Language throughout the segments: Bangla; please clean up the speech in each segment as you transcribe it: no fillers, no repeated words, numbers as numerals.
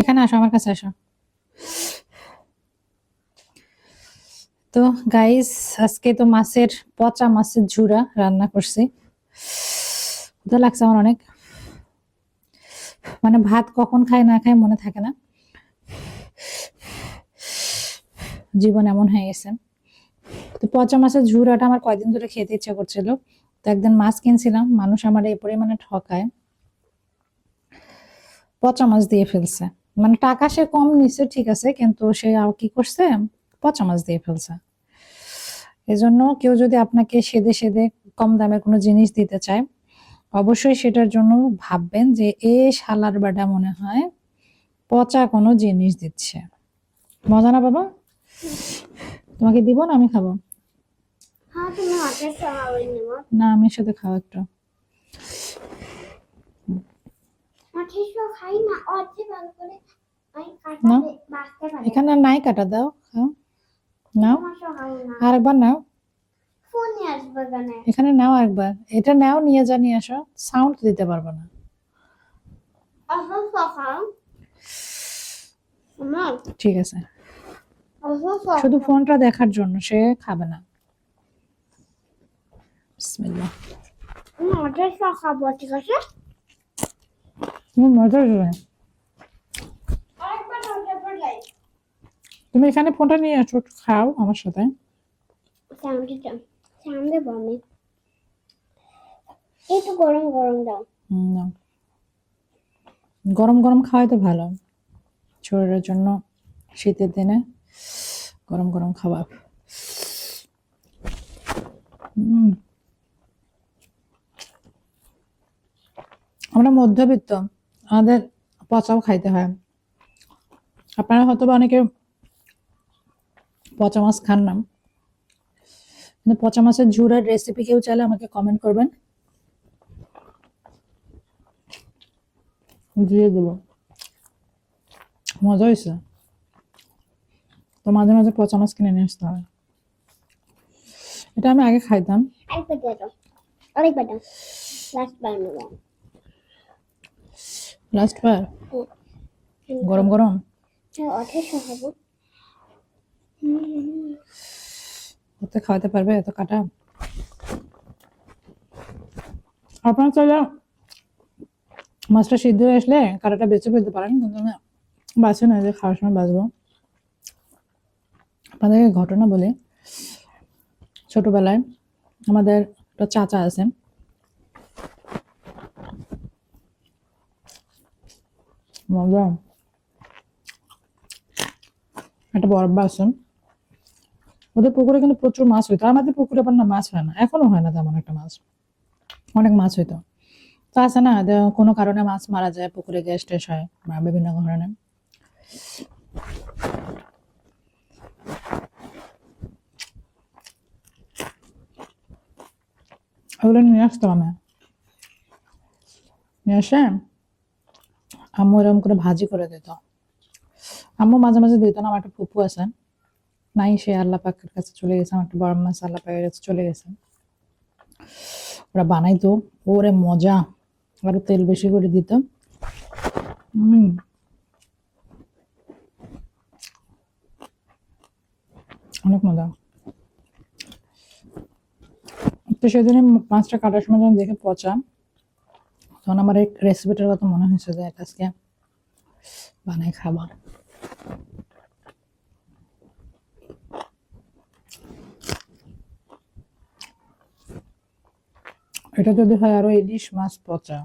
এখানে আসো, আমার কাছে আসো। তো গাইস, আজকে তো পচা মাছের ঝুরা রান্না করছি। ক্ষুধা লাগছে আমার অনেক, মানে ভাত কখন খাই না খাই মনে থাকে না, জীবন এমন হয়ে গেছে। তো পচা মাছের ঝুরাটা আমার কয়দিন ধরে খেতে ইচ্ছা করছিল। তো একদিন মাছ কিনছিলাম, মানুষ আমার এই পরিমাণে ঠকায়, পচা মাছ দিয়ে ফেলছে। মানে টাকা সে কম নিচ্ছে ঠিক আছে, কিন্তু সে কি করছে, পচা মাছ দিয়ে ফেলছে। এজন্য কেউ যদি আপনাকে সেদে সেদে কম দামে কোনো জিনিস দিতে চায়, অবশ্যই সেটার জন্য ভাববেন যে এ শালার বেটা মনে হয় পচা কোনো জিনিস দিচ্ছে। মজা না বাবা? তোমাকে দিব না আমি খাবো? না, আমি সাথে খাও একটু। এখানে নাই, কাটা দাও, খাও, নাও আরেকবার নাও, এখানে নাও আরেকবার, এটা নাও, নিয়ে নিয়ে আসো, সাউন্ড দিতে পারবো না। ঠিক আছে, শুধু ফোনটা দেখার জন্য, সে খাবে না। বিসমিল্লাহ। খাবো, ঠিক আছে? মজা তুমি এখানে ফোনটা নিয়ে আসো, খাও আমার সাথে। একটু গরম গরম দাও। না, গরম গরম খাওয়াই তো ভালো শরীরের জন্য, শীতের দিনে গরম গরম খাবার। আমরা মধ্যবিত্ত, আমাদের পচাও খাইতে হয়। আপনারা হয়তো বা অনেকে পচা মাছ খান না, কিন্তু পচা মাছের ঝুরার রেসিপি কেউ চাইলে আমাকে কমেন্ট করবেন, দিয়ে দেব। মজা হয়েছে তো, মাঝে মাঝে পচা মাছ কিনে নিয়ে আসতে হবে। এটা আমি আগে খাইতাম। লাস্ট বার গরম গরম ওতে খাওয়াতে পারবে এত কাটা? আপনারা চাইলে মাছটা সিদ্ধ হয়ে আসলে কাটাটা বেছে ফেলতে পারেন, কিন্তু আমি বাছি না, যে খাওয়ার সময় বাছবো। আপনাদেরকে ঘটনা বলি, ছোটবেলায় আমাদের একটা চাচা আছেন, মজা, একটা বড়ব্বা আছেন, ওদের পুকুরে কিন্তু প্রচুর মাছ হইতো। আমাদের পুকুরে আবার না মাছ হয় না, এখনো হয় না তেমন একটা মাছ, অনেক মাছ হইতো। তো আছে না, কোনো কারণে মাছ মারা যায়, পুকুরে গ্যাস টেস হয় বা বিভিন্ন কারণে, ওগুলো নিয়ে আসতাম আমি, নিয়ে আসে আম্মু এরকম করে ভাজি করে দিত। আম্মু মাঝে মাঝে দিত না, আমার একটা ফুপু আছে, নাই সে আল্লাহ পাকের কাছে চলে গেছে, আমার একটা বড় মাছ আল্লাহ পাকের কাছে চলে গেছে। ওরা বানাইতো, ওরে মজা, আরো তেল বেশি করে দিত। অনেক মজা। তো সেদিন মাছটা কাটার সময় যখন দেখে পচা, তখন আমার এই রেসিপিটার কথা মনে হয়েছে যে আজকে বানাই খাবার। এটা যদি হয় আরো ইলিশ মাছ পচা,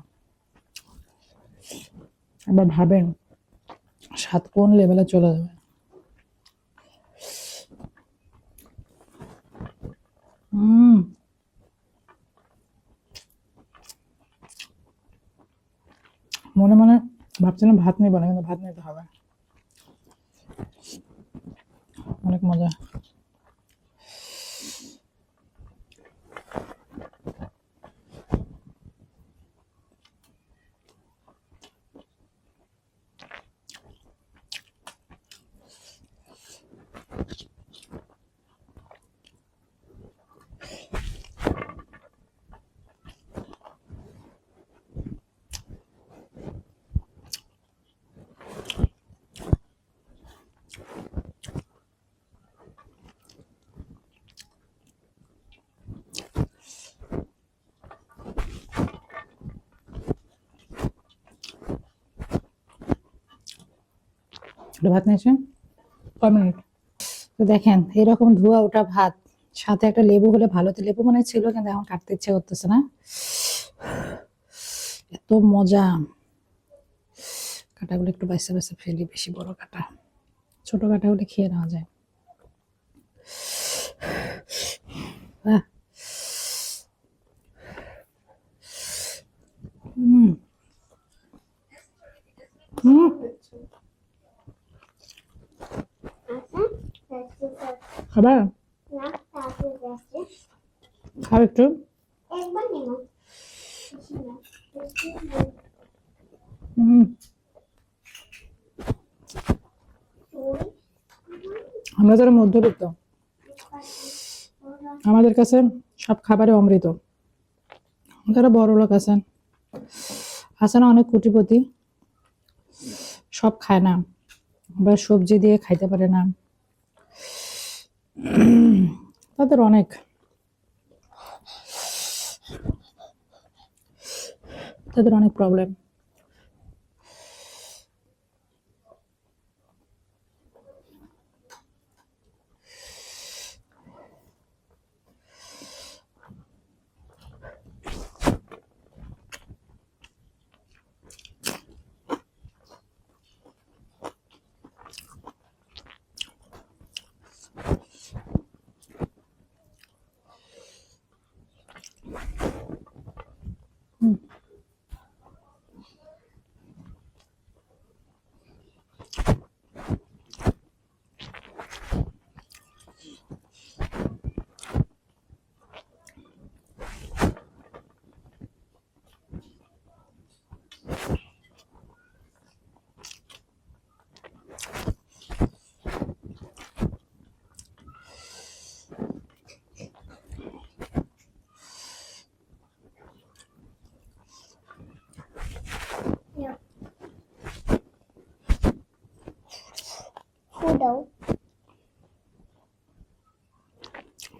আবার ভাবেন স্বাদ কোন লেভেলে চলে যাবে। মনে মনে ভাবছিলাম ভাত নিব না, কিন্তু ভাত নিতে হবে, অনেক মজা। একটু ভাত নিয়েছে, কয় মিনিট। তো দেখেন এরকম ধোয়া ওঠা ভাত, সাথে একটা লেবু হলে ভালো হতো। লেবু মনে হয় ছিল, কিন্তু এখন কাটতে ইচ্ছে করতেছে না। এত মজা। কাটাগুলো একটু বাইসা বাইসা ফেলি, বেশি বড় কাটা, ছোট কাটা হলে খেয়ে নেওয়া যায়। আহ, হুম হুম। খাবার খাও একটু। হুম। আমরা যারা মধ্যবিত্ত, আমাদের কাছে সব খাবারে অমৃত। যারা বড় লোক আছেন, আছে না অনেক কোটিপতি, সব খায় না বা সবজি দিয়ে খাইতে পারে না, তাদের অনেক প্রবলেম।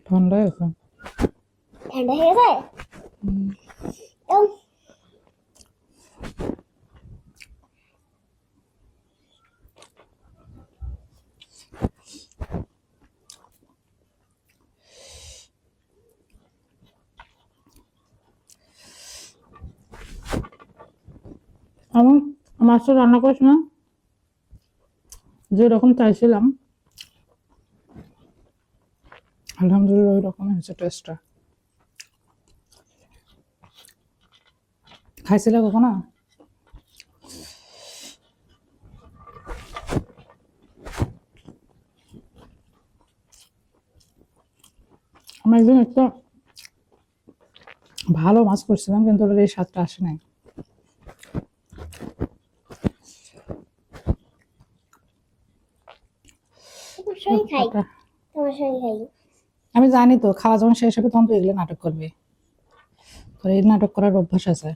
ঠান্ডা এখন ঠান্ডা হয়ে গেছে। আমার মাছটা রান্না করিস না যেরকম চাইছিলাম, আলহামদুলিল্লাহ ওই রকম হয়েছে টেস্টটা। খাইছিলে কখনো? আমি একদিন একটা ভালো মাছ করছিলাম, কিন্তু ওটার এই স্বাদটা আসে নাই। আমি জানি তো, খাওয়া যখন শেষ হবে তখন তো এগুলো নাটক করবে, তোর এই নাটক করার অভ্যাস আছে।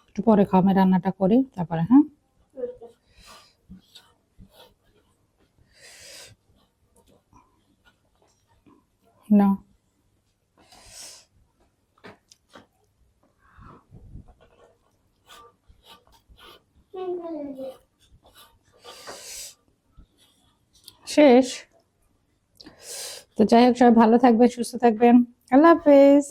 একটু পরে খাও, আমি রান্নাটা করি তারপরে। হ্যাঁ, না শেষ। তো যাই হোক, সবাই ভালো থাকবেন, সুস্থ থাকবেন। আল্লাহ হাফেজ।